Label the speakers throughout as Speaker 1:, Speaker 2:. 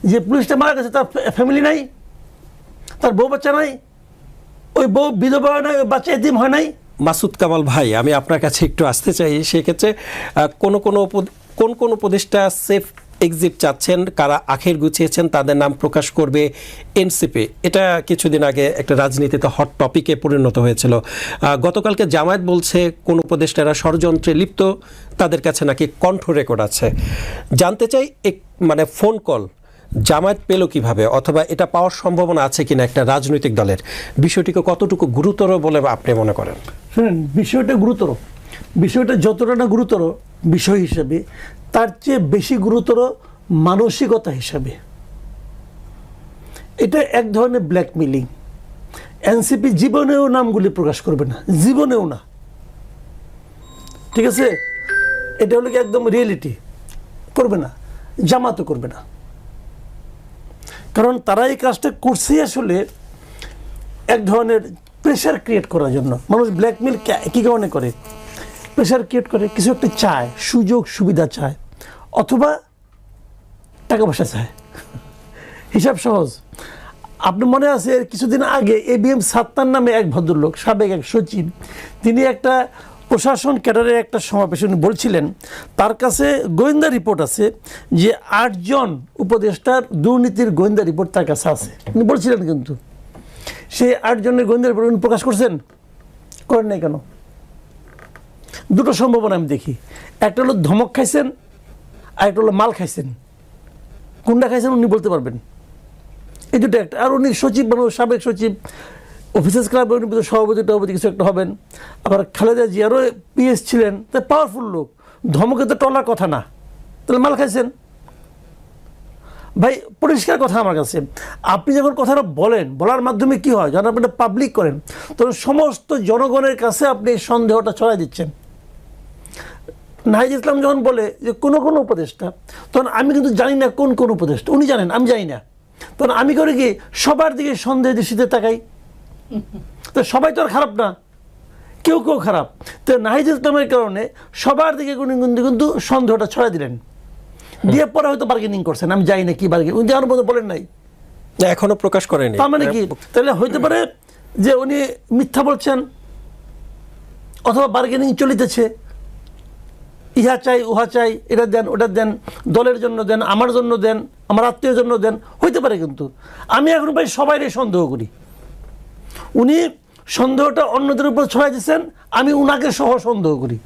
Speaker 1: যে পুলিশটা মারা গেছে তার ফ্যামিলি নাই, তার বউ বাচ্চা নাই, ওই বউ বিধবা হয় নাই, ওই বাচ্চা এতিম হয় নাই।
Speaker 2: মাসুদ কামাল ভাই, আমি আপনার কাছে একটু আসতে চাই। সেক্ষেত্রে কোন উপদেষ্টা সেফ এক্সিট চাচ্ছেন, কারা আখের গুছিয়েছেন, তাদের নাম প্রকাশ করবে এনসিপি। এটা কিছুদিন আগে একটা রাজনীতিতে হট টপিকে পরিণত হয়েছিল। গতকালকে জামায়াত বলছে কোন উপদেষ্টারা ষড়যন্ত্রে লিপ্ত, তাদের কাছে নাকি কণ্ঠ রেকর্ড আছে। জানতে চাই মানে ফোন কল জামায়াত পেল কিভাবে, অথবা এটা পাওয়ার সম্ভাবনা আছে কিনা একটা রাজনৈতিক দলের, বিষয়টিকে কতটুকু গুরুতর বলে আপনি মনে করেন?
Speaker 1: শুনেন, বিষয়টা গুরুতর, বিষয়টা যতটা না গুরুতর বিষয় হিসাবে, তার চেয়ে বেশি গুরুতর মানসিকতা হিসাবে। এটা এক ধরনের ব্ল্যাকমেলিং। এনসিপি জীবনেও নামগুলি প্রকাশ করবে না, জীবনেও না, ঠিক আছে? এটা হলো কি একদম রিয়েলিটি, করবে না, জামাতও করবে না। কারণ তারা এই কাজটা করছে আসলে এক ধরনের প্রেশার ক্রিয়েট করার জন্য। মানুষ ব্ল্যাকমেল কী কারণে করে? প্রেশার ক্রিয়েট করে, কিছু একটা চায়, সুযোগ সুবিধা চায়, অথবা টাকা পয়সা চায়। হিসাব সহজ। আপনি মনে আছে কিছুদিন আগে ABM সাত্তার নামে এক ভদ্রলোক, সাবেক এক সচিব, তিনি একটা প্রশাসন ক্যাডারের একটা সমাবেশে বলছিলেন তার কাছে গোয়েন্দা রিপোর্ট আছে যে 8 জন উপদেষ্টার দুর্নীতির গোয়েন্দা রিপোর্ট তার কাছে আছে। উনি বলছিলেন, কিন্তু সেই 8 জনের গোয়েন্দা রিপোর্ট উনি প্রকাশ করছেন? করেন নাই কেন? দুটো সম্ভাবনা আমি দেখি। একটা হলো ধমক খাইছেন, আর একটা হলো মাল খাইছেন। কোনটা খাইছেন উনি বলতে পারবেন। এই দুটো একটা। আর উনি সচিব, সাবেক সচিব, অফিসার্স ক্লাব সভাপতি টভাপতি কিছু একটা হবেন। আবার খালেদা জিয়ারও PS ছিলেন, তাই পাওয়ারফুল লোক। ধমকে তো টলার কথা না, তাহলে মাল খাইছেন। ভাই পরিষ্কার কথা আমার কাছে, আপনি যখন কথাটা বলেন, বলার মাধ্যমে কি হয়, যখন আপনি পাবলিক করেন, তখন সমস্ত জনগণের কাছে আপনি এই সন্দেহটা ছড়াই দিচ্ছেন। নাহিদ ইসলাম যখন বলে যে কোনো উপদেষ্টা, তখন আমি কিন্তু জানি না কোন উপদেষ্টা, উনি জানেন, আমি জানি না। তখন আমি করে কি সবার দিকে সন্দেহ দৃষ্টিতে তাকাই। তো সবাই তো আর খারাপ না, কেউ খারাপ। তো নাহিদ ইসলামের কারণে সবার দিকে কিন্তু সন্দেহটা ছড়াই দিলেন, দিয়ে পরে হয়তো বার্গেনিং করছেন, আমি জানি না কি বার্গেনিং, উনি আমার মতো বলেন নাই,
Speaker 2: এখনো প্রকাশ করেনি।
Speaker 1: তার মানে কি? তাহলে হইতে পারে যে উনি মিথ্যা বলছেন, অথবা বার্গেনিং চলিতেছে, ইহা চাই উহা চাই, এটা দেন ওটা দেন, দলের জন্য দেন, আমার জন্য দেন, আমার আত্মীয়ের জন্য দেন, হইতে পারে। কিন্তু আমি এখন ভাই সবাইকে সন্দেহ করি। উনি সন্দেহটা অন্যদের উপর ছড়াই দিচ্ছেন, আমি উনাকে সহ সন্দেহ করি।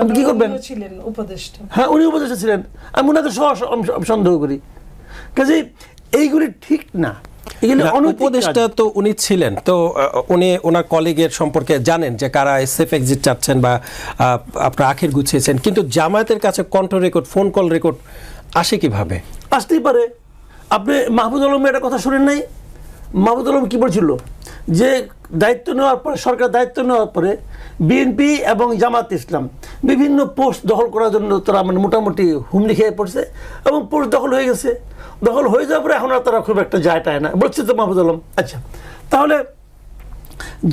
Speaker 1: আপনি কি করবেন? হ্যাঁ, উনি উপদেষ্টা ছিলেন, আমি উনাকে সহ সন্দেহ করি। কাজে এইগুলি ঠিক না।
Speaker 2: উপদেষ্টা তো উনি ছিলেন, তো উনি ওনার কলিগের সম্পর্কে জানেন যে কারা সেফ এক্সিট চাচ্ছেন বা আপনার আখের গুছিয়েছেন, কিন্তু জামায়াতের কাছে কণ্ঠ রেকর্ড, ফোন কল রেকর্ড আসে কিভাবে?
Speaker 1: আসতেই পারে। আপনি মাহফুজ আলমের একটা কথা শুনেন নাই? মাহফুজ আলম কি বলছিল যে দায়িত্ব নেওয়ার পরে, সরকার দায়িত্ব নেওয়ার পরে বিএনপি এবং জামাত ইসলাম বিভিন্ন পোস্ট দখল করার জন্য তারা মানে মোটামুটি হুমড়ি খেয়ে পড়ছে, এবং পোস্ট দখল হয়ে গেছে। দখল হয়ে যাওয়ার পরে এখন আর তারা খুব একটা যায় টায় না, বলছে তো মাহফুজ আলম। আচ্ছা, তাহলে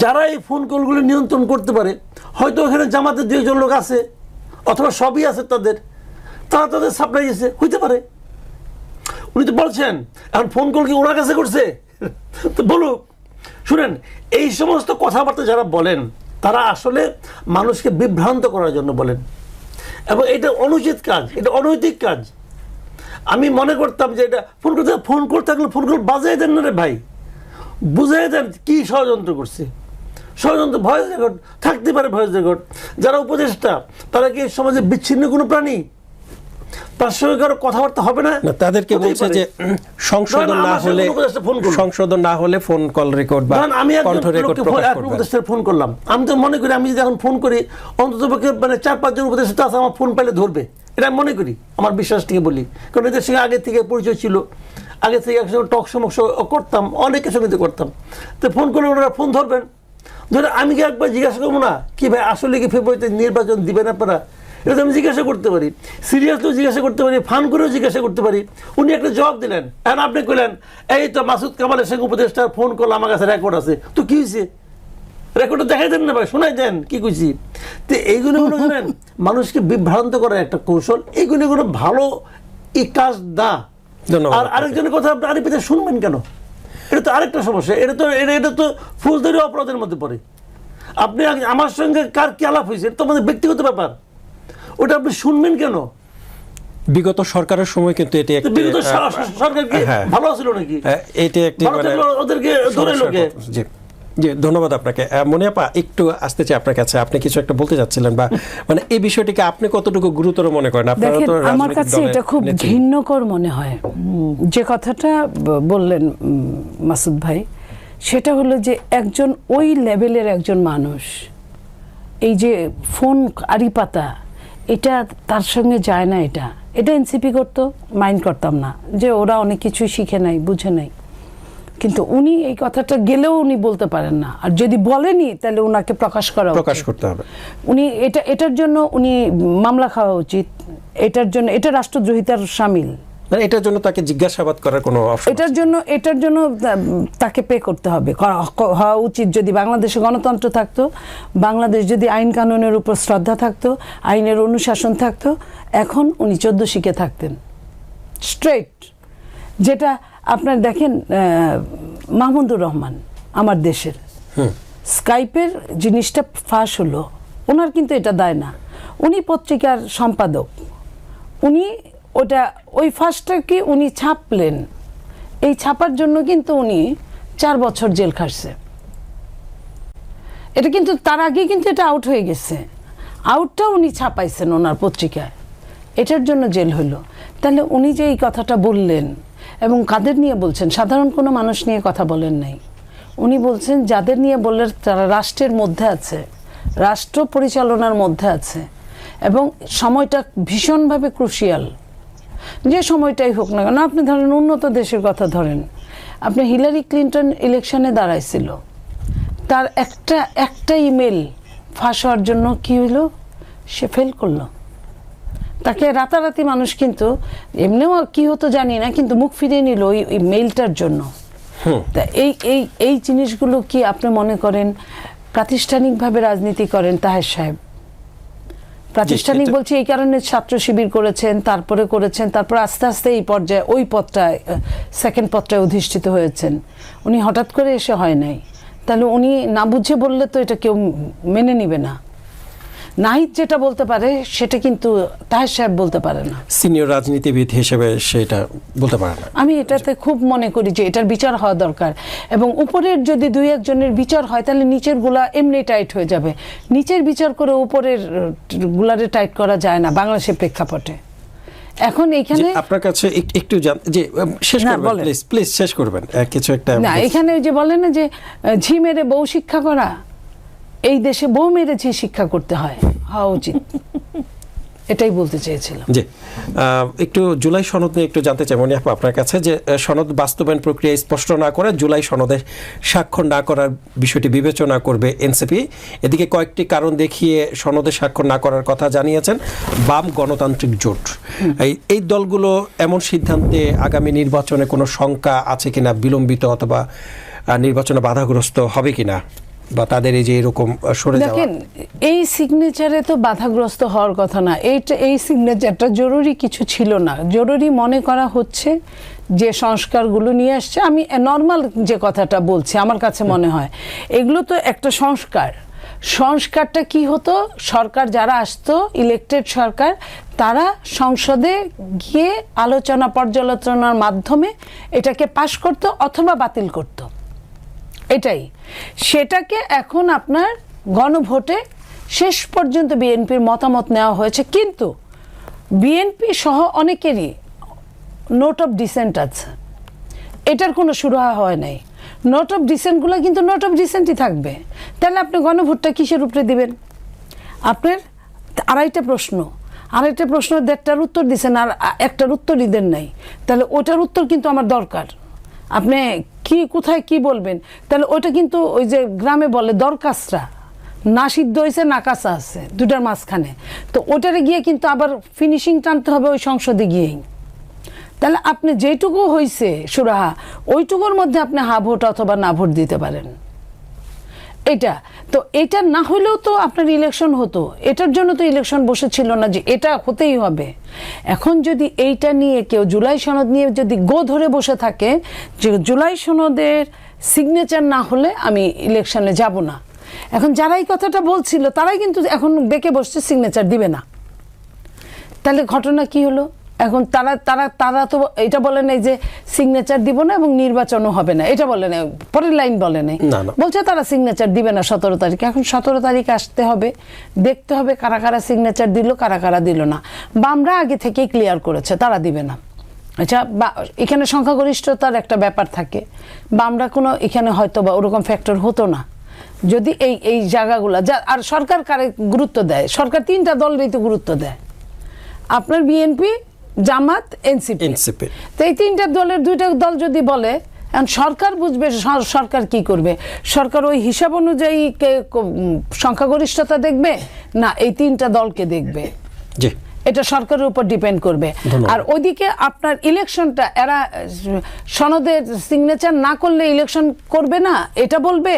Speaker 1: যারা এই ফোন কলগুলি নিয়ন্ত্রণ করতে পারে, হয়তো ওখানে জামাতের 2 জন লোক আছে, অথবা সবই আছে তাদের, তারা তাদের সাপ্লাই দিয়েছে, হইতে পারে। উনি তো বলছেন, এখন ফোন কল কি ওনার কাছে করছে? তো বলুক। শুনেন, এই সমস্ত কথাবার্তা যারা বলেন, তারা আসলে মানুষকে বিভ্রান্ত করার জন্য বলেন, এবং এটা অনুচিত কাজ, এটা অনৈতিক কাজ। আমি মনে করতাম যে এটা ফোন করতে থাকলে ফোন কল বাজাই দেন না রে ভাই, বুঝাই দেন কি ষড়যন্ত্র করছে। ষড়যন্ত্র ভয়েস রেকর্ড থাকতে পারে, ভয়েস রেকর্ড। যারা উপদেষ্টা তারা কি সমাজে বিচ্ছিন্ন কোনো প্রাণী? তার সঙ্গে কারো কথাবার্তা হবে না?
Speaker 2: তাদেরকে বলছে যে সংশোধন না হলে ফোন কল রেকর্ড বা কণ্ঠ রেকর্ড প্রকাশ করবে।
Speaker 1: উপদেষ্টার ফোন করলাম, আমি তো মনে করি আমি যদি এখন ফোন করি, অন্ততপক্ষে মানে 4-5 জন উপদেষ্টা আছে, আমার ফোন পাইলে ধরবে, এটা আমি মনে করি, আমার বিশ্বাস থেকে বলি। কারণ এদের সঙ্গে আগে থেকে পরিচয় ছিল, আগে থেকে একসঙ্গে টক সমস্যা করতাম, অনেকের সঙ্গে করতাম। তো ফোন করলে ওনারা ফোন ধরবেন। ধরে আমি কি একবার জিজ্ঞাসা করবো না কি ভাই আসলে কি ফেব্রুয়ারিতে নির্বাচন দিবেন আপনারা? এটা আমি জিজ্ঞাসা করতে পারি, সিরিয়াসলিও জিজ্ঞাসা করতে পারি, ফান করেও জিজ্ঞাসা করতে পারি। উনি একটা জবাব দিলেন, এখন আপনি কইলেন এই তো মাসুদ কামালের সঙ্গে উপদেষ্টার ফোন করলে আমার কাছে রেকর্ড আছে, তো কি হয়েছে? রেকর্ডটা দেখাই দেন না ভাই, শোনাই দেন কি কইছি। তো এইগুলো জানেন মানুষকে বিভ্রান্ত করার একটা কৌশল। এইগুলো কোনো ভালো এই কাজ না,
Speaker 2: ধন্যবাদ
Speaker 1: আর
Speaker 2: আপনাকে।
Speaker 1: আরেকজনের কথা আপনি আরেক পিতা শুনবেন কেন? এটা তো আরেকটা সমস্যা, এটা তো ফৌজদারি অপরাধের মধ্যে পড়ে। আপনি আমার সঙ্গে কার কি আলাপ হয়েছে এটা তো আমাদের ব্যক্তিগত ব্যাপার, ওটা আপনি শুনবেন কেন?
Speaker 2: বিগত সরকারের সময় কিন্তু এটি একটি
Speaker 1: বিগত সরকার কি
Speaker 2: হ্যাঁ।
Speaker 1: ভালো ছিল নাকি?
Speaker 2: এটি একটি
Speaker 1: ভালো থাকলে ওদেরকে ধরে
Speaker 2: সমস্যার
Speaker 1: লোকে।
Speaker 2: কথা। জি জি, ধন্যবাদ আপনাকে। মনিয়াপা, একটু আসতে চাই আপনার কাছে, আপনি কিছু একটা বলতে চাচ্ছিলেন, বা মানে এই বিষয়টিকে আপনি কতটুকু গুরুতর মনে করেন? আপনারা
Speaker 3: দেখেন,
Speaker 2: তো
Speaker 3: আমার
Speaker 2: রাজনৈতিক
Speaker 3: কাছে
Speaker 2: দলের
Speaker 3: এটা খুব
Speaker 2: নেত্রী।
Speaker 3: ঘৃণ্যকর মনে হয় যে কথাটা বললেন মাসুদ ভাই, সেটা হলো যে একজন ওই লেভেলের একজন মানুষ, এই যে ফোন আড়ি পাতা, এটা তার সঙ্গে যায় না। এটা এনসিপি করতো, মাইন্ড করতাম না, যে ওরা অনেক কিছুই শিখে নাই, বুঝে নাই। কিন্তু উনি এই কথাটা গেলেও উনি বলতে পারেন না, আর যদি বলেনি তাহলে ওনাকে প্রকাশ
Speaker 2: প্রকাশ
Speaker 3: উচিত।
Speaker 2: করতে হবে।
Speaker 3: উনি এটার জন্য উনি মামলা খাওয়া উচিত। এটার জন্য এটা রাষ্ট্রদ্রোহিতার শামিল।
Speaker 2: মানে এটার জন্য তাকে জিজ্ঞাসাবাদ করার কোনো অপশন
Speaker 3: এটার জন্য তাকে পে করতে হবে, হওয়া উচিত। যদি বাংলাদেশে গণতন্ত্র থাকতো, বাংলাদেশ যদি আইন কানুনের উপর শ্রদ্ধা থাকতো, আইনের অনুশাসন থাকতো, এখন উনি 14 শিখে থাকতেন স্ট্রেট। যেটা আপনার দেখেন, মাহমুদুর রহমান আমার দেশের স্কাইপের জিনিসটা ফাঁস হলো, ওনার কিন্তু এটা দায় না, উনি পত্রিকার সম্পাদক, উনি ওই ফাঁসটাকে উনি ছাপলেন, এই ছাপার জন্য কিন্তু উনি 4 বছর জেল খাটছে। এটা কিন্তু তার আগে কিন্তু এটা আউট হয়ে গেছে, আউটটা উনি ছাপাইছেন ওনার পত্রিকায়, এটার জন্য জেল হলো। তাহলে উনি যে এই কথাটা বললেন, এবং কাদের নিয়ে বলছেন, সাধারণ কোনো মানুষ নিয়ে কথা বলেন নাই, উনি বলছেন যাদের নিয়ে বললেন তারা রাষ্ট্রের মধ্যে আছে, রাষ্ট্র পরিচালনার মধ্যে আছে, এবং সময়টা ভীষণভাবে ক্রুশিয়াল। যে সময়টাই হোক না কেন, আপনি ধরেন উন্নত দেশের কথা ধরেন, আপনি হিলারি ক্লিন্টন ইলেকশনে দাঁড়াইছিল, তার একটা ইমেল ফাঁস হওয়ার জন্য কি হইল, সে ফেল করলো। তাকে রাতারাতি মানুষ কিন্তু এমনিও কি হতো জানি না, কিন্তু মুখ ফিরিয়ে নিল ওই মেইলটার জন্য। তা এই জিনিসগুলো কি আপনি মনে করেন প্রাতিষ্ঠানিকভাবে রাজনীতি করেন তাহের সাহেব? প্রাতিষ্ঠানিক বলছি এই কারণে ছাত্র শিবির করেছেন, তারপর আস্তে আস্তে এই পর্যায়ে ওই পদটায়, সেকেন্ড পদটায় অধিষ্ঠিত হয়েছেন। উনি হঠাৎ করে এসে হয় নাই। তাহলে উনি না বুঝে বললে তো এটা কেউ মেনে নিবে না। নাহিদ যেটা বলতে পারে সেটা কিন্তু তাহের সাহেব বলতে পারে না,
Speaker 2: সিনিয়র রাজনীতিবিদ হিসেবে সেটা বলতে পারে না।
Speaker 3: আমি এটাতে খুব মনে করি যে এটার বিচার হওয়া দরকার, এবং উপরের যদি 2-1 জনের বিচার হয় তাহলে নিচের গুলা এমনি টাইট হয়ে যাবে। নিচের বিচার করে উপরের গুলারে টাইট করা যায় না বাংলাদেশের প্রেক্ষাপটে। এখন এইখানে
Speaker 2: আপনার কাছে একটু যে শেষ করবেন প্লিজ শেষ করবেন কিছু একটা।
Speaker 3: না, এখানে ওই যে বলে না যে ঝি মেরে বউ শিক্ষা করা, এই দেশে বউ মেরে ঝি শিক্ষা করতে হওয়া উচিত, এটাই বলতে চেয়েছিলাম।
Speaker 2: জি, একটু জুলাই সনদ নিয়ে একটু জানতে চাই মনিয়াপা আপনার কাছে, যে সনদ বাস্তবায়ন প্রক্রিয়া স্পষ্ট না করে জুলাই সনদে স্বাক্ষর না করার বিষয়টি বিবেচনা করবে এনসিপি। এদিকে কয়েকটি কারণ দেখিয়ে সনদে স্বাক্ষর না করার কথা জানিয়েছেন বাম গণতান্ত্রিক জোট। এই দলগুলো এমন সিদ্ধান্তে আগামী নির্বাচনে কোনো শঙ্কা আছে কিনা, বিলম্বিত অথবা নির্বাচনে বাধাগ্রস্ত হবে কিনা, বা তাদের এই যে এরকম সরে যাওয়া?
Speaker 3: দেখেন, এই সিগনেচারে তো বাধাগ্রস্ত হওয়ার কথা না। এই সিগনেচারটা জরুরি কিছু ছিল না। জরুরি মনে করা হচ্ছে যে সংস্কারগুলো নিয়ে আসছে, আমি নর্মাল যে কথাটা বলছি, আমার কাছে মনে হয় এগুলো তো একটা সংস্কারটা কি হতো, সরকার যারা আসতো, ইলেকটেড সরকার, তারা সংসদে গিয়ে আলোচনা পর্যালোচনার মাধ্যমে এটাকে পাশ করতো অথবা বাতিল করতো, এটাই। সেটাকে এখন আপনার গণভোটে শেষ পর্যন্ত বিএনপির মতামত নেওয়া হয়েছে, কিন্তু বিএনপি সহ অনেকেরই নোট অফ ডিসেন্ট আছে, এটার কোনো সুরাহা হয় নাই। নোট অফ ডিসেন্টগুলো কিন্তু নোট অফ ডিসেন্টই থাকবে। তাহলে আপনি গণভোটটা কিসের উপরে দিবেন? আপনার আড়াইটা প্রশ্ন 1.5টার উত্তর দিচ্ছেন, আর একটার উত্তরই দেন নাই, তাহলে ওটার উত্তর কিন্তু আমার দরকার। আপনি কোথায় কি বলবেন? তাহলে ওটা কিন্তু ওই যে গ্রামে বলে দরকাসরা, না সিদ্ধ হয়েছে না কাঁচা আছে, দুটার মাঝখানে। তো ওটারে গিয়ে কিন্তু আবার ফিনিশিং টানতে হবে ওই সংসদে গিয়েই। তাহলে আপনি যেটুকু হয়েছে সুরাহা, ওইটুকুর মধ্যে আপনি হা ভোট অথবা না ভোট দিতে পারেন। এটা তো এটা না হলেও তো আপনার ইলেকশন হতো, এটার জন্য তো ইলেকশন বসেছিল না যে এটা হতেই হবে। এখন যদি এইটা নিয়ে কেউ জুলাই সনদ নিয়ে যদি গো ধরে বসে থাকে যে জুলাই সনদের সিগনেচার না হলে আমি ইলেকশনে যাব না, এখন যারা এই কথাটা বলছিল তারাই কিন্তু এখন বেঁকে বসছে সিগনেচার দিবে না। তাহলে ঘটনা কি হলো? এখন তারা তারা তারা তো এটা বলে নাই যে সিগনেচার দিব না এবং নির্বাচনও হবে না, এটা বলে নাই, পরের লাইন বলে নাই, বলছে তারা সিগনেচার দিবে না 17 তারিখে। এখন 17 তারিখে আসতে হবে, দেখতে হবে কারা কারা সিগনেচার দিল, কারা কারা দিল না। বামরা আগে থেকেই ক্লিয়ার করেছে তারা দিবে না। আচ্ছা, এখানে সংখ্যাগরিষ্ঠতার একটা ব্যাপার থাকে, বামরা কোনো এখানে হয়তো বা ওরকম ফ্যাক্টর হতো না যদি এই জায়গাগুলো যা। আর সরকার কারে গুরুত্ব দেয়? সরকার 3টা দলেরই তো গুরুত্ব দেয়, আপনার বিএনপি, জামাত, এনসিপি। তো এই 3টা দলের 2টা দল যদি বলে, এখন সরকার বুঝবে সরকার কি করবে। সরকার ওই হিসাব অনুযায়ী সংখ্যাগরিষ্ঠতা দেখবে না এই 3টা দলকে দেখবে, এটা সরকারের উপর ডিপেন্ড করবে। আর ওইদিকে আপনার ইলেকশনটা এরা সনদের সিগনেচার না করলে ইলেকশন করবে না এটা বলবে,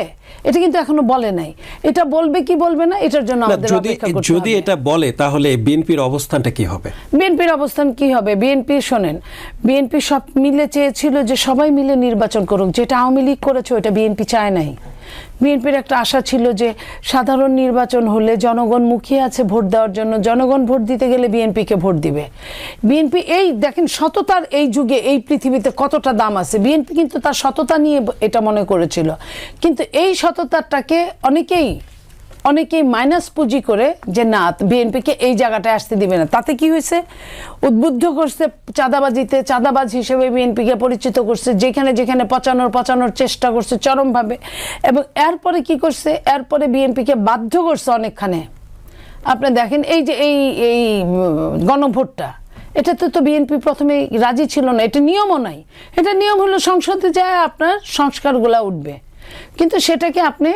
Speaker 3: এটা কিন্তু এখনো বলে নাই। এটা বলবে কি বলবে না এটার জন্য আমাদের অপেক্ষা করতে হবে।
Speaker 2: যদি এটা বলে তাহলে বিএনপির অবস্থানটা কি হবে?
Speaker 3: বিএনপির অবস্থান কি হবে? বিএনপি শোনেন, বিএনপি সব মিলে চেয়েছিল যে সবাই মিলে নির্বাচন করুক, যেটা আওয়ামী লীগ করেছে ওটা বিএনপি চায় নাই। বিএনপির একটা আশা ছিল যে সাধারণ নির্বাচন হলে জনগণ মুখিয়ে আছে ভোট দেওয়ার জন্য, জনগণ ভোট দিতে গেলে বিএনপিকে ভোট দিবে। বিএনপি এই দেখেন সততার এই যুগে এই পৃথিবীতে কতটা দাম আছে, বিএনপি কিন্তু তার সততা নিয়ে এটা মনে করেছিল। কিন্তু এই সততাটাকে অনেকেই মাইনাস পুঁজি করে যে না বিএনপিকে এই জায়গাটায় আসতে দিবে না। তাতে কি হয়েছে? উদ্বুদ্ধ করছে চাঁদাবাজিতে, চাঁদাবাজ হিসেবে বিএনপিকে পরিচিত করছে, যেখানে যেখানে পচানোর চেষ্টা করছে চরমভাবে। এবং এরপরে কি করছে? এরপরে বিএনপিকে বাধ্য করছে অনেকখানে। আপনি দেখেন এই যে এই গণভোটটা, এটাতে তো বিএনপি প্রথমে রাজি ছিল না, এটা নিয়মও নাই। এটা নিয়ম হলো সংসদে যায় আপনার সংস্কারগুলা উঠবে, কিন্তু সেটাকে আপনি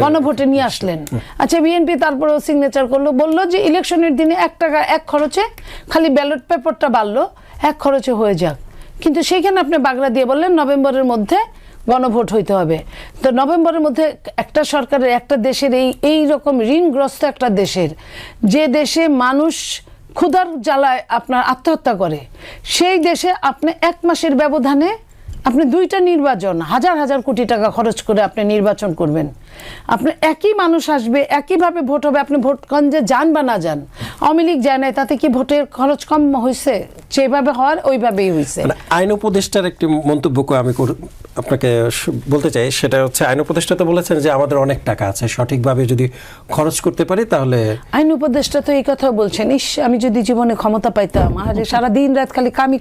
Speaker 3: গণভোটে নিয়ে আসলেন। আচ্ছা, বিএনপি তারপরেও সিগনেচার করলো, বললো যে ইলেকশনের দিনে 1 টাকা 1 খরচে খালি ব্যালট পেপারটা বাড়লো, 1 খরচে হয়ে যাক। কিন্তু সেইখানে আপনি বাগড়া দিয়ে বললেন নভেম্বরের মধ্যে গণভোট হইতে হবে। তো নভেম্বরের মধ্যে একটা সরকারের, একটা দেশের এই রকম ঋণগ্রস্ত একটা দেশের, যে দেশে মানুষ ক্ষুধার জ্বালায় আপনার আত্মহত্যা করে, সেই দেশে আপনি 1 মাসের ব্যবধানে আপনি 2টা নির্বাচন, হাজার হাজার কোটি টাকা খরচ করে আপনি নির্বাচন করবেন। আপনার একই মানুষ আসবে, একইভাবে ভোট হবে, আপনি ভোটগঞ্জে যান বা না যান। আওয়ামী লীগ যায় নাই, তাতে কি ভোটের খরচ কম হয়েছে? যেভাবে হওয়ার ওইভাবেই হয়েছে।
Speaker 2: আইন উপদেষ্টার একটি মন্তব্য আমি আপনাকে বলতে চাই, সেটা হচ্ছে আইন উপদেষ্টা তো বলেছেন যে আমাদের অনেক টাকা আছে, সঠিকভাবে যদি খরচ করতে পারি তাহলে। আইন
Speaker 3: উপদেষ্টা তো এই কথা বলছেন, ইস আমি যদি জীবনে ক্ষমতা পাইতাম, আরে সারা দিন রাত খালি কামি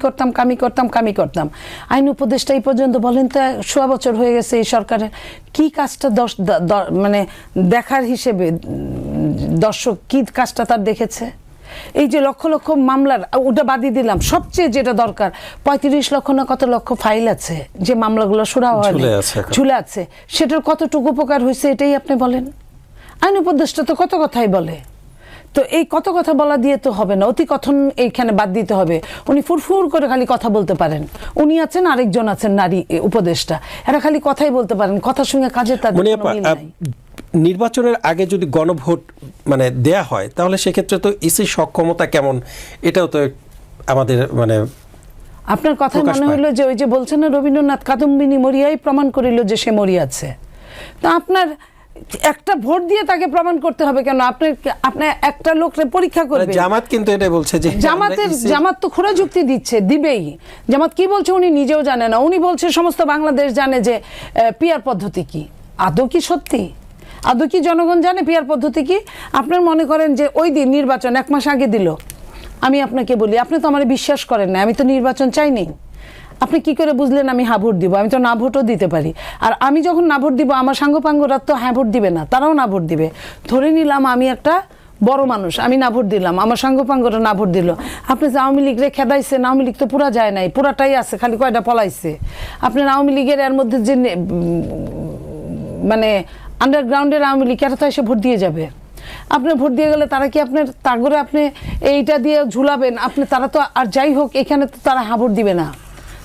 Speaker 3: করতাম। আইন উপদেষ্টা এই পর্যন্ত বলেন তো 100 বছর হয়ে গেছে এই সরকারের, কি কাজটা মানে দেখার হিসেবে দর্শক কি কাজটা তার দেখেছে? এই যে লক্ষ লক্ষ মামলার, ওটা বাদই দিলাম, সবচেয়ে যেটা দরকার 35 লক্ষ না কত লক্ষ ফাইল আছে যে মামলাগুলো সুরা ঝুলে আছে, সেটার কতটুকু উপকার হয়েছে এটাই আপনি বলেন। আইন উপদেষ্টা তো কত কথাই বলে, তো এই কত কথা বলা দিয়ে তো হবে না, অতি কথন এইখানে বাদ দিতে হবে। উনি ফুরফুর করে খালি কথা বলতে পারেন, উনি আছেন আরেকজন আছেন নারী উপদেষ্টা, এরা খালি কথাই বলতে পারেন, কথার সঙ্গে কাজের তাদের কোনো মিল নাই।
Speaker 2: নির্বাচনের আগে যদি গণভোট মানে দেয়া হয় তাহলে সেক্ষেত্রে তো ইসি সক্ষমতা কেমন, এটাও তো আমাদের মানে
Speaker 3: আপনার কথা মনে হলো যে ওই যে বলছেন না রবীন্দ্রনাথ কাদম্বিনী মরিয়াই প্রমাণ করিল যে সে মরিয়াছে। তো আপনার একটা ভোট দিয়ে তাকে প্রমাণ করতে হবে কেন? আপনি একটা লোককে পরীক্ষা করবেন।
Speaker 2: জামাত কিন্তু এটা বলছে যে
Speaker 3: জামাত তো খোঁড়া যুক্তি দিবেই। জামাত কি বলছে উনি নিজেও জানে না, উনি বলছে সমস্ত বাংলাদেশ জানে যে পিয়ার পদ্ধতি কি। আদৌ কি সত্যি? আদৌ কি জনগণ জানে পিয়ার পদ্ধতি কি? আপনার মনে করেন যে ওই দিন নির্বাচন 1 মাস আগে দিল, আমি আপনাকে বলি আপনি তো আমার বিশ্বাস করেন না, আমি তো নির্বাচন চাইনি। আপনি কি করে বুঝলেন আমি হ্যাঁ ভোট দিব? আমি তো না ভোটও দিতে পারি। আর আমি যখন না ভোট দিব আমার সাঙ্গপাঙ্গরা তো হ্যাঁ ভোট দিবে না, তারাও না ভোট দিবে। ধরে নিলাম আমি একটা বড় মানুষ, আমি না ভোট দিলাম, আমার সাঙ্গপাঙ্গরা না ভোট দিল। আপনি যে আওয়ামী লীগ রে খেদাইছেন, আওয়ামী লীগ তো পুরা যায় নাই, পুরাটাই আছে, খালি কয়টা পলাইছে। আপনার আওয়ামী লীগের এর মধ্যে যে মানে আন্ডারগ্রাউন্ডের আওয়ামী লীগ এরা তো এসে ভোট দিয়ে যাবে। আপনি ভোট দিয়ে গেলে তারা কি আপনার তাগরে আপনি এইটা দিয়ে ঝুলাবেন? আপনি তারা তো আর যাই হোক এখানে তো তারা হ্যাঁ ভোট দিবে না,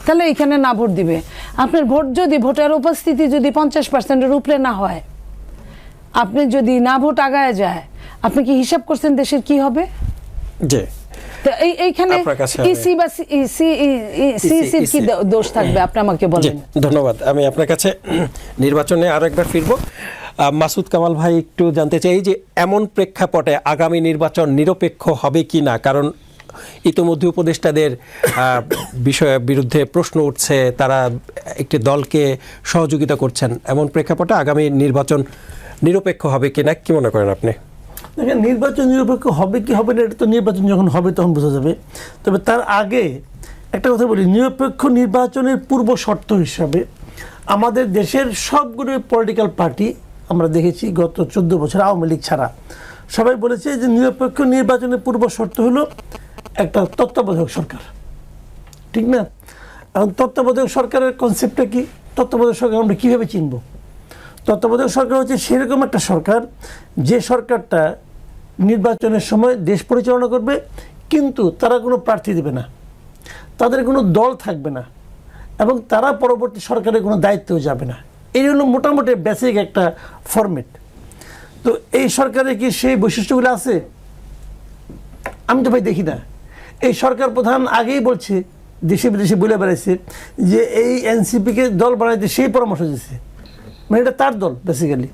Speaker 3: তাহলে এখানে না ভোট দিবে। আপনার ভোট যদি ভোটার উপস্থিতি যদি 50%-এর উপরে না হয়, আপনি যদি না ভোট আগায় যায়, আপনি কি হিসাব করছেন দেশের কি হবে?
Speaker 2: জি,
Speaker 3: তো এইখানে
Speaker 2: আপনার কাছে আমি-
Speaker 3: ইসি বা সিসির কি দোষ থাকবে আপনি আমাকে
Speaker 2: জি,
Speaker 3: বলেন।
Speaker 2: ধন্যবাদ। আমি আপনার কাছে নির্বাচনে আরো একবার ফিরবো। মাসুদ কামাল ভাই, একটু জানতে চাই যে এমন প্রেক্ষাপটে আগামী নির্বাচন নিরপেক্ষ হবে কি না, কারণ ইতোমধ্যে উপদেষ্টাদের বিরুদ্ধে প্রশ্ন উঠছে, তারা একটি দলকে সহযোগিতা করছেন। এমন প্রেক্ষাপটে আগামী নির্বাচন নিরপেক্ষ হবে কি না, কি মনে করেন আপনি?
Speaker 1: দেখেন, নির্বাচন নিরপেক্ষ হবে কি হবে না এটা তো নির্বাচন যখন হবে তখন বোঝা যাবে। তবে তার আগে একটা কথা বলি, নিরপেক্ষ নির্বাচনের পূর্ব শর্ত হিসাবে আমাদের দেশের সবগুলো পলিটিক্যাল পার্টি আমরা দেখেছি গত 14 বছর, আওয়ামী লীগ ছাড়া সবাই বলেছে যে নিরপেক্ষ নির্বাচনের পূর্ব শর্ত হলো একটা তত্ত্বাবধায়ক সরকার, ঠিক না? এখন তত্ত্বাবধায়ক সরকারের কনসেপ্টটা কি? তত্ত্বাবধায়ক সরকার আমরা কীভাবে চিনব? তত্ত্বাবধায়ক সরকার হচ্ছে সেরকম একটা সরকার যে সরকারটা নির্বাচনের সময় দেশ পরিচালনা করবে, কিন্তু তারা কোনো প্রার্থী দেবে না, তাদের কোনো দল থাকবে না, এবং তারা পরবর্তী সরকারের কোনো দায়িত্বও যাবে না। এই হলো মোটামুটি বেসিক একটা ফরম্যাট। তো এই সরকারে কি সেই বৈশিষ্ট্যগুলো আছে? আমি তো ভাই দেখি না। এই সরকার প্রধান আগেই বলছে, দেশে বিদেশে বলে বেড়াইছে যে এই এনসিপিকে দল বানাইতে সেই পরামর্শ দিচ্ছে, মানে এটা তার দল বেসিক্যালি।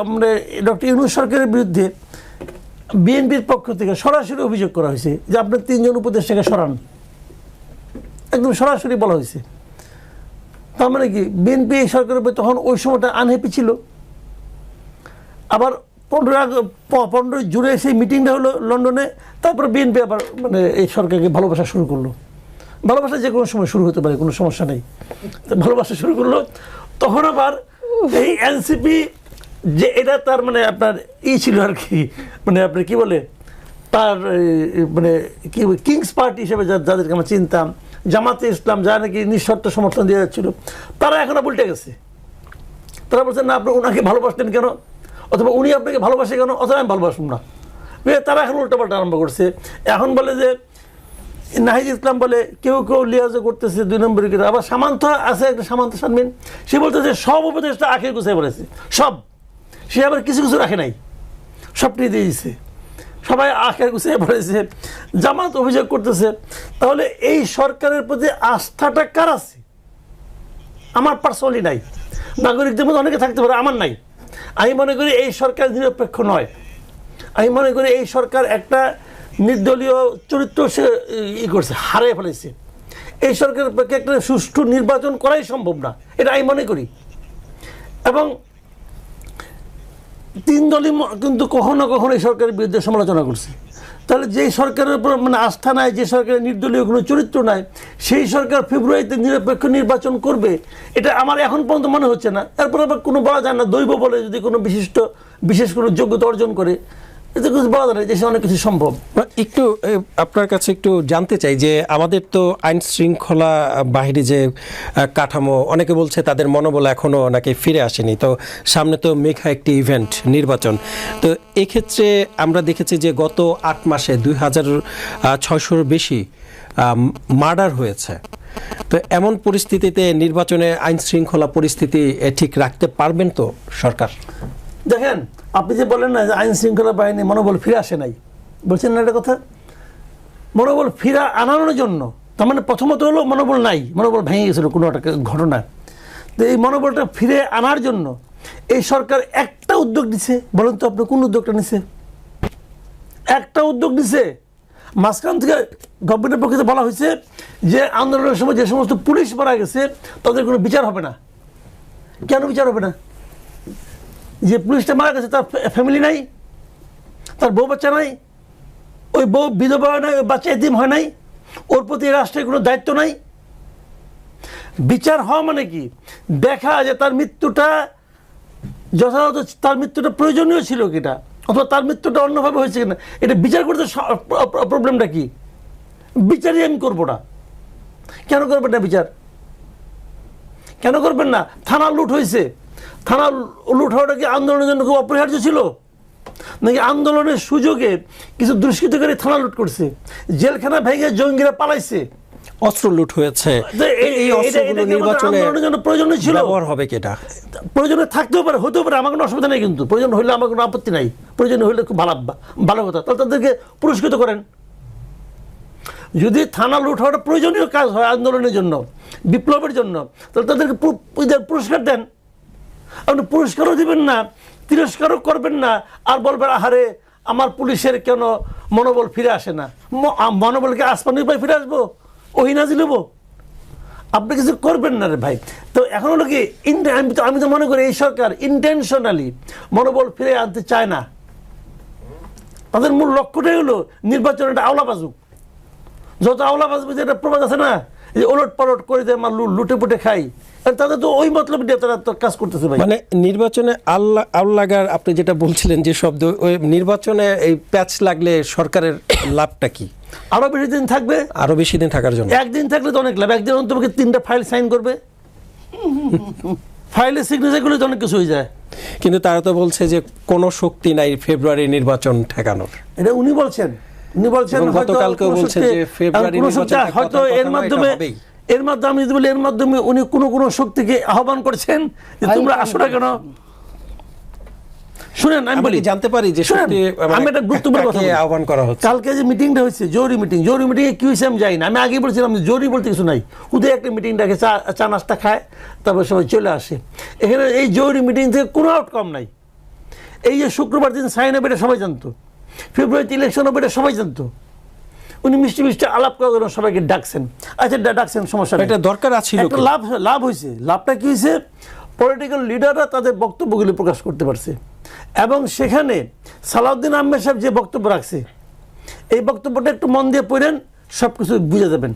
Speaker 1: আমরা ডক্টর ইউনূস সরকারের বিরুদ্ধে বিএনপির পক্ষ থেকে সরাসরি অভিযোগ করা হয়েছে যে আপনার 3 জন উপদেষ্টাকে সরান, একদম সরাসরি বলা হয়েছে। তার মানে কি বিএনপি এই সরকারের উপরে তখন ওই সময়টা আনহ্যাপি ছিল। আবার 15 জুড়ে সেই মিটিংটা হলো লন্ডনে, তারপর বিএনপি আবার মানে এই সরকারকে ভালোবাসা শুরু করলো। ভালোবাসা যে কোনো সময় শুরু হতে পারে, কোনো সমস্যা নেই। ভালোবাসা শুরু করলো, তখন আবার এই এনসিপি যে এটা তার মানে আপনার ছিল আর কি, মানে আপনি কি বলে তার মানে কি কিংস পার্টি হিসেবে যাদেরকে আমরা চিনতাম, জামাতে ইসলাম, যা নাকি নিঃশর্ত সমর্থন দিয়ে যাচ্ছিল, তারা এখন উল্টে গেছে। তারা বলছেন না আপনি ওনাকে ভালোবাসতেন কেন, অথবা উনি আপনাকে ভালোবাসে কেন, অথবা আমি ভালোবাসুন না। তারা এখন উল্টাপাল্টা আরম্ভ করছে। এখন বলে যে নাহিদ ইসলাম বলে কেউ কেউ লিয়াজও করতেছে 2 নম্বরী করে। আবার সামান্ত আছে একটা, সামান্ত শারমিন, সে বলতেছে সব উপদেশটা আখের গুছাই বলেছে, সব। সে আবার কিছু কিছু রাখে নাই, সবটি দিয়ে দিচ্ছে, সবাই আখের গুছিয়ে পড়েছে। জামাত অভিযোগ করতেছে। তাহলে এই সরকারের প্রতি আস্থাটা কার আছে? আমার পার্সোনালি নাই, নাগরিকদের মধ্যে অনেকে থাকতে পারে, আমার নাই। আমি মনে করি এই সরকার নিরপেক্ষ নয়। আমি মনে করি এই সরকার একটা নির্দলীয় চরিত্র সে করছে, হারিয়ে ফেলেছে। এই সরকারের পক্ষে একটা সুষ্ঠু নির্বাচন করাই সম্ভব না, এটা আমি মনে করি। এবং 3 দলই কিন্তু কখনো কখনো এই সরকারের বিরুদ্ধে সমালোচনা করছে। তাহলে যেই সরকারের উপর মানে আস্থা নাই, যে সরকারের নির্দলীয় কোনো চরিত্র নাই, সেই সরকার ফেব্রুয়ারিতে নিরপেক্ষ নির্বাচন করবে, এটা আমার এখন পর্যন্ত মনে হচ্ছে না। এরপর আবার কোনো বলা যায় না, দৈব বলে যদি কোনো বিশেষ কোনো যোগ্যতা অর্জন করে, এতে কিছু বলা যায় না, দেশে অনেক কিছু সম্ভব।
Speaker 2: একটু আপনার কাছে একটু জানতে চাই যে আমাদের তো আইন শৃঙ্খলা বাহিনী যে কাঠামো, অনেকে বলছে তাদের মনোবল এখনও নাকি ফিরে আসেনি। তো সামনে তো মেঘা একটি ইভেন্ট, নির্বাচন। তো এক্ষেত্রে আমরা দেখেছি যে গত 8 মাসে 2600-র বেশি মার্ডার হয়েছে। তো এমন পরিস্থিতিতে নির্বাচনে আইন শৃঙ্খলা পরিস্থিতি ঠিক রাখতে পারবেন তো সরকার?
Speaker 1: দেখেন, আপনি যে বলেন না যে আইন শৃঙ্খলা বাহিনী মনোবল ফিরে আসে নাই, বলছেন না একটা কথা, মনোবল ফিরে আনানোর জন্য, তার মানে প্রথমত হলো মনোবল নাই, মনোবল ভেঙে গেছিল কোনো একটা ঘটনা। তো এই মনোবলটা ফিরে আনার জন্য এই সরকার একটা উদ্যোগ নিছে। বলেন তো আপনি কোন উদ্যোগটা নিছে? একটা উদ্যোগ নিছে। মাঝখান থেকে গভর্নমেন্টের পক্ষে বলা হয়েছে যে আন্দোলনের সময় যে সমস্ত পুলিশ মারা গেছে তাদের কোনো বিচার হবে না। কেন বিচার হবে না? যে পুলিশটা মারা গেছে তার ফ্যামিলি নাই, তার বউ বাচ্চা নাই, ওই বউ বিধবা হয় নাই, ওই বাচ্চা এতিম হয় নাই, ওর প্রতি রাষ্ট্রের কোনো দায়িত্ব নাই। বিচার হওয়া মানে কি? দেখা যে তার মৃত্যুটা যথাযথ, তার মৃত্যুটা প্রয়োজনীয় ছিল কিনা, অথবা তার মৃত্যুটা অন্যভাবে হয়েছে কিনা, এটা বিচার করতে প্রবলেমটা কি? বিচারই আমি করবো না। কেন করবেন না বিচার? কেন করবেন না? থানা লুট হয়েছে, থানা লুট হওয়াটা কি আন্দোলনের জন্য খুব অপরিহার্য ছিল? নাকি আন্দোলনের সুযোগে কিছু দুষ্কৃতকারী থানা লুট করছে, জেলখানা ভেঙে জঙ্গিরা পালাইছে,
Speaker 2: অস্ত্র লুট হয়েছে,
Speaker 1: তো
Speaker 2: এই অস্ত্রগুলো নির্বাচনে
Speaker 1: আন্দোলনের জন্য প্রয়োজনীয় ছিল,
Speaker 2: ব্যবহার হবে কি এটা?
Speaker 1: প্রয়োজনে থাকতেও পারে, হতেও পারে, আমার কোনো অসুবিধা নেই, কিন্তু প্রয়োজন হলে আমার কোনো আপত্তি নাই, প্রয়োজন হলে খুব ভালো কথা, তাহলে তাদেরকে পুরস্কৃত করেন। যদি থানা লুট হওয়াটা প্রয়োজনীয় কাজ হয় আন্দোলনের জন্য, বিপ্লবের জন্য, তাহলে তাদেরকে পুরস্কার দেন। আপনি পুরস্কারও দিবেন না, তিরস্কারও করবেন না, আর বলবেন আহারে আমার পুলিশের কেন মনোবল ফিরে আসে না। মনোবলকে আসমানি উপায় ফিরে আসবো, ওই নাজিল হবো? আপনি কিছু করবেন না রে ভাই। তো এখন হলো কি, আমি তো মনে করি এই সরকার ইন্টেনশনালি মনোবল ফিরে আনতে চায় না। তাদের মূল লক্ষ্যটাই হলো নির্বাচনে একটা আওলা বাজুক, যত আওলা বাজবে, যেটা প্রবাদ আছে না, যে ওলট পালট করে দেয় আমার লুটে পুটে খাই, তাদের তো ওই মতলব দিয়ে তারা তো কাজ করতেছে ভাই।
Speaker 2: মানে নির্বাচনে আল্লাগার আপনি যেটা বলছিলেন যে শব্দ, ওই নির্বাচনে এই প্যাচ লাগলে সরকারের লাভটা কি?
Speaker 1: আরো বেশি দিন থাকবে,
Speaker 2: আরো বেশি দিন থাকার জন্য।
Speaker 1: একদিন থাকলে তো অনেক লাভ, একদিন অন্তপক্ষে 3টা ফাইল সাইন করবে, ফাইলে সিগনেচার করলে তো অনেক কিছু হয়ে যায়।
Speaker 2: কিন্তু তারা তো বলছে যে কোনো শক্তি নাই ফেব্রুয়ারি নির্বাচন ঠেকানোর।
Speaker 1: এটা উনি বলছেন
Speaker 2: গতকালকেও বলছে যে ফেব্রুয়ারি নির্বাচন
Speaker 1: হয়তো এর মাধ্যমে আমি যদি বলি, এর মাধ্যমে উনি কোন শক্তিকে আহ্বান করছেন যে তোমরা আসো না কেন। শুনেন, আমি বলি,
Speaker 2: জানতে পারি যে
Speaker 1: আমি একটা গুরুত্বপূর্ণ কথা
Speaker 2: আহ্বান করা হচ্ছে।
Speaker 1: কালকে যে মিটিংটা হয়েছে, জরুরি মিটিংয়ে কি হয়েছে আমি জানি না। আমি আগে বলছিলাম জরুরি বলতে কিছু নাই, উদয় একটা মিটিং ডাকে, চা নাস্তা খায়, তারপর সবাই চলে আসে। এখানে এই জরুরি মিটিং থেকে কোনো আউটকাম নাই। এই যে শুক্রবার দিন সাইন হবে, এটা সবাই জানতো, ফেব্রুয়ারিতে ইলেকশন হবে, এটা সবাই জানতো। উনি মিষ্টি আলাপ করে সবাইকে ডাকছেন, আচ্ছা ডাকছেন, সমস্যা নেই,
Speaker 2: এটা দরকার আছে।
Speaker 1: লাভ হয়েছে। লাভটা কি হয়েছে? পলিটিক্যাল লিডাররা তাদের বক্তব্যগুলি প্রকাশ করতে পারছে, এবং সেখানে সালাউদ্দিন আহমেদ সাহেব যে বক্তব্য রাখছে, এই বক্তব্যটা একটু মন দিয়ে পড়েন, সব কিছু বুঝে যাবেন।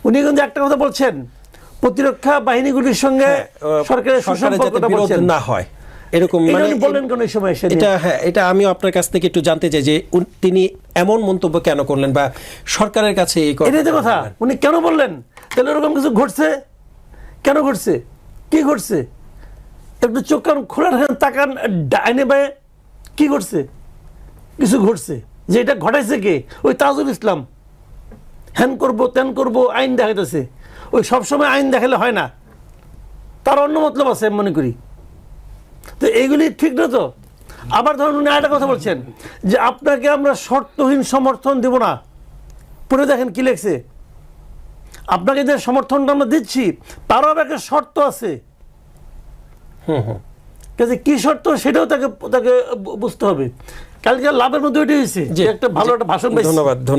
Speaker 1: উনি কিন্তু একটা কথা বলছেন, প্রতিরক্ষা বাহিনীগুলির সঙ্গে সরকারের সুসম্পর্কটা বলছেন
Speaker 2: না হয় এরকম, মানে
Speaker 1: বললেন কোন সময়
Speaker 2: এটা আমি আপনার কাছ থেকে একটু জানতে চাই যে তিনি এমন মন্তব্য কেন করলেন, বা সরকারের কাছে
Speaker 1: এটাই তো কথা, উনি কেন বললেন? তাহলে এরকম কিছু ঘটছে, কেন ঘটছে, কি ঘটছে? একটু চোখ কান খোলা রাখেন, তাকান ডাইনে বায়ে, কি ঘটছে? কিছু ঘটছে। যে এটা ঘটাইছে কে? ওই তাজুল ইসলাম, হ্যান করবো ত্যান করবো, আইন দেখাইতেছে। ওই সবসময় আইন দেখালে হয় না, তার অন্য মতলব আছে আমি মনে করি। তো এইগুলি ঠিক না তো। আবার ধরুন উনি একটা কথা বলছেন যে আপনাকে আমরা শর্তহীন সমর্থন দেব না। পড়ে দেখেন কি লেখছে, আপনাকে যে সমর্থনটা আমরা দিচ্ছি তারও আবার একটা শর্ত আছে। কি শর্ত সেটাও তাকে বুঝতে হবে। কালকে লাভের মধ্যে ওইটাই হয়েছে যে একটা ভালো একটা ভাষণ।
Speaker 2: ধন্যবাদ।